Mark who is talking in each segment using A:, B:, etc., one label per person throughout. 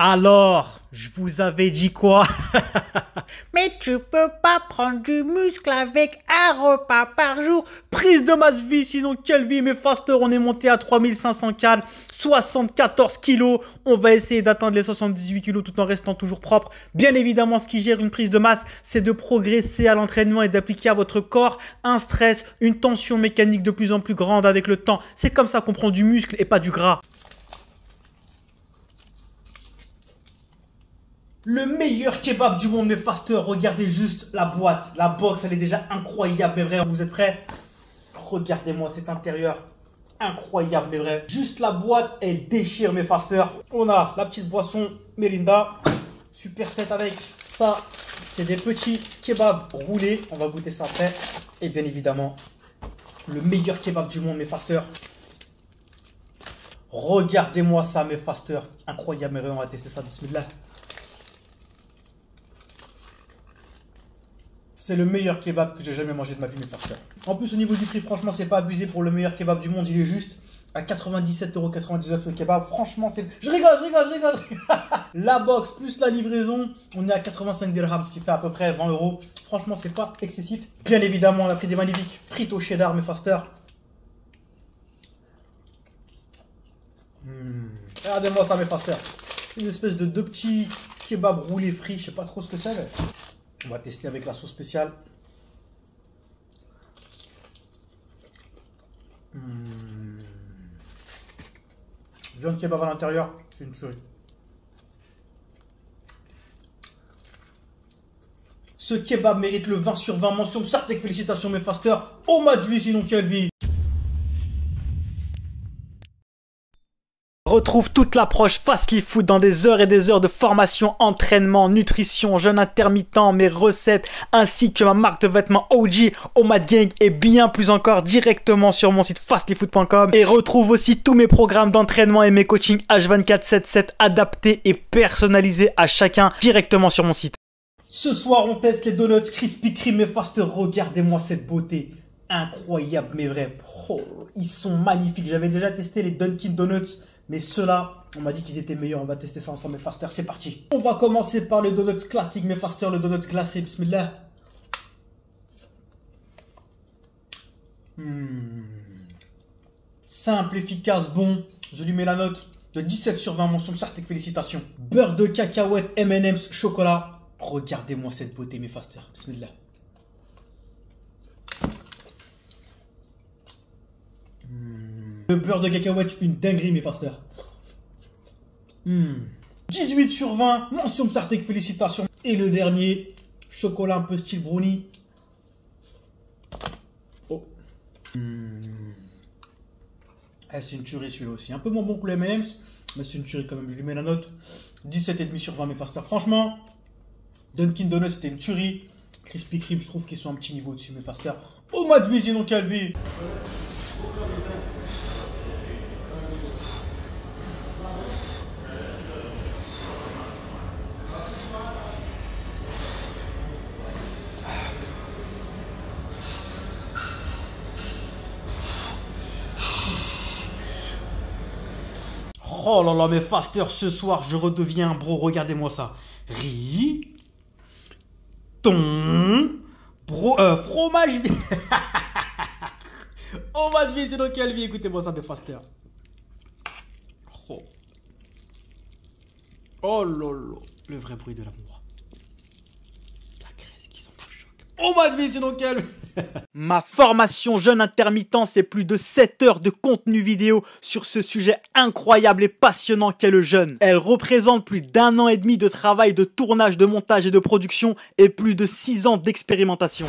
A: Alors, je vous avais dit quoi? Mais tu peux pas prendre du muscle avec un repas par jour. Prise de masse vie, sinon quelle vie? Mais Faster, on est monté à 3500 cales, 74 kilos. On va essayer d'atteindre les 78 kilos tout en restant toujours propre. Bien évidemment, ce qui gère une prise de masse, c'est de progresser à l'entraînement et d'appliquer à votre corps un stress, une tension mécanique de plus en plus grande avec le temps. C'est comme ça qu'on prend du muscle et pas du gras. Le meilleur kebab du monde, mes fasteurs. Regardez juste la boîte. La box, elle est déjà incroyable, mais vrai. Vous êtes prêts? Regardez-moi cet intérieur. Incroyable, mais vrai. Juste la boîte, elle déchire, mes fasteurs. On a la petite boisson Melinda. Super set avec ça. C'est des petits kebabs roulés. On va goûter ça après. Et bien évidemment, le meilleur kebab du monde, mes fasteurs. Regardez-moi ça, mes fasteurs. Incroyable, mais vrai. On va tester ça. Bismillah. C'est le meilleur kebab que j'ai jamais mangé de ma vie, mes fasteurs. En plus, au niveau du prix, franchement, c'est pas abusé pour le meilleur kebab du monde. Il est juste à 97,99 € le kebab. Franchement, c'est... Je rigole. La box plus la livraison, on est à 85 dirhams, ce qui fait à peu près 20 €. Franchement, c'est pas excessif. Bien évidemment, on a pris des magnifiques frites au cheddar, mes fasteurs. Regardez-moi ça, mes fasteurs. Une espèce de deux petits kebabs roulés frits. Je sais pas trop ce que c'est, mais... On va tester avec la sauce spéciale. Viande kebab à l'intérieur, c'est une tuerie. Ce kebab mérite le 20 sur 20 mention. Sartek, félicitations mes fasteurs. Oh ma vie, sinon quelle vie. Retrouve toute l'approche Fastly Food dans des heures et des heures de formation, entraînement, nutrition, jeûne intermittent, mes recettes, ainsi que ma marque de vêtements OG, Omad Gang et bien plus encore directement sur mon site fastlyfood.com. Et retrouve aussi tous mes programmes d'entraînement et mes coachings H24/7/7 adaptés et personnalisés à chacun directement sur mon site. Ce soir, on teste les donuts Krispy Kreme, mes fasters. Regardez-moi cette beauté. Incroyable, mais vrai. Oh, ils sont magnifiques. J'avais déjà testé les Dunkin' Donuts. Mais ceux-là, on m'a dit qu'ils étaient meilleurs. On va tester ça ensemble, mes fasters. C'est parti. On va commencer par les donuts classiques, mes fasters. Le donuts glacé. Bismillah. Simple, efficace, bon. Je lui mets la note de 17 sur 20. Mention Sartek, félicitations. Beurre de cacahuète, M&M's, chocolat. Regardez-moi cette beauté, mes fasters. Bismillah. Le beurre de cacahuète, une dinguerie, mes fasters. 18 sur 20, mention Sartek, félicitations. Et le dernier, chocolat un peu style brownie. Oh. C'est une tuerie celui-là aussi. Un peu moins bon que le M&M's, mais c'est une tuerie quand même. Je lui mets la note 17,5 sur 20, mes fasters. Franchement, Dunkin' Donuts, c'était une tuerie. Krispy Kreme, je trouve qu'ils sont un petit niveau dessus, mes fasters. Oh, ma vie, sinon quelle vie. Oh là là, mes fasters, ce soir, je redeviens un bro. Regardez-moi ça. Fromage. Oh ma vie, c'est dans quelle vie? Écoutez-moi ça, mes fasters. Oh là là, le vrai bruit de l'amour. La graisse qui sont en choc. Oh ma vie, c'est dans quelle... Ma formation jeûne intermittent, c'est plus de 7 heures de contenu vidéo sur ce sujet incroyable et passionnant qu'est le jeûne. Elle représente plus d'1 an et demi de travail de tournage, de montage et de production et plus de 6 ans d'expérimentation.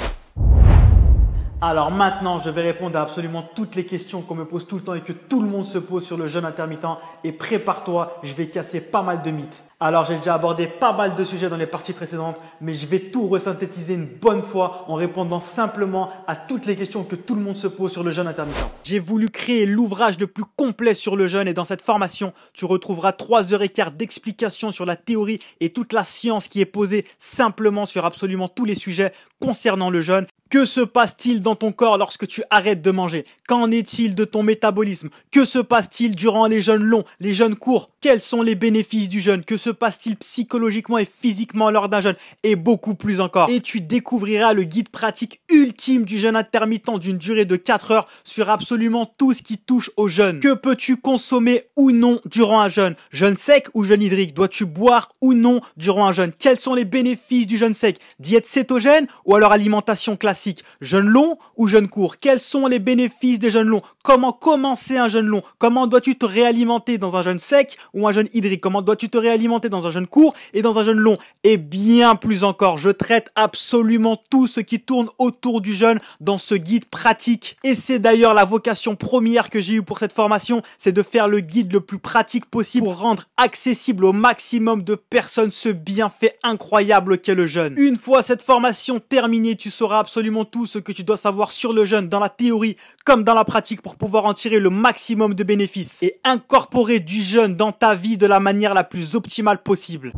A: Alors maintenant, je vais répondre à absolument toutes les questions qu'on me pose tout le temps et que tout le monde se pose sur le jeûne intermittent. Et prépare-toi, je vais casser pas mal de mythes. Alors j'ai déjà abordé pas mal de sujets dans les parties précédentes, mais je vais tout resynthétiser une bonne fois en répondant simplement à toutes les questions que tout le monde se pose sur le jeûne intermittent. J'ai voulu créer l'ouvrage le plus complet sur le jeûne et dans cette formation, tu retrouveras 3h15 d'explications sur la théorie et toute la science qui est posée simplement sur absolument tous les sujets concernant le jeûne. Que se passe-t-il dans ton corps lorsque tu arrêtes de manger? Qu'en est-il de ton métabolisme? Que se passe-t-il durant les jeûnes longs, les jeûnes courts? Quels sont les bénéfices du jeûne? Que se passe-t-il psychologiquement et physiquement lors d'un jeûne? Et beaucoup plus encore. Et tu découvriras le guide pratique ultime du jeûne intermittent d'une durée de 4 heures sur absolument tout ce qui touche au jeûne. Que peux-tu consommer ou non durant un jeûne? Jeûne sec ou jeûne hydrique? Dois-tu boire ou non durant un jeûne? Quels sont les bénéfices du jeûne sec? Diète cétogène ou alors alimentation classique? Jeûne long ou jeûne court? Quels sont les bénéfices des jeûnes longs? Comment commencer un jeûne long? Comment dois-tu te réalimenter dans un jeûne sec ou un jeûne hydrique? Comment dois-tu te réalimenter dans un jeûne court et dans un jeûne long? Et bien plus encore, je traite absolument tout ce qui tourne autour du jeûne dans ce guide pratique. Et c'est d'ailleurs la vocation première que j'ai eue pour cette formation, c'est de faire le guide le plus pratique possible pour rendre accessible au maximum de personnes ce bienfait incroyable qu'est le jeûne. Une fois cette formation terminée, tu sauras absolument tout ce que tu dois savoir sur le jeûne dans la théorie comme dans la pratique pour pouvoir en tirer le maximum de bénéfices et incorporer du jeûne dans ta vie de la manière la plus optimale possible.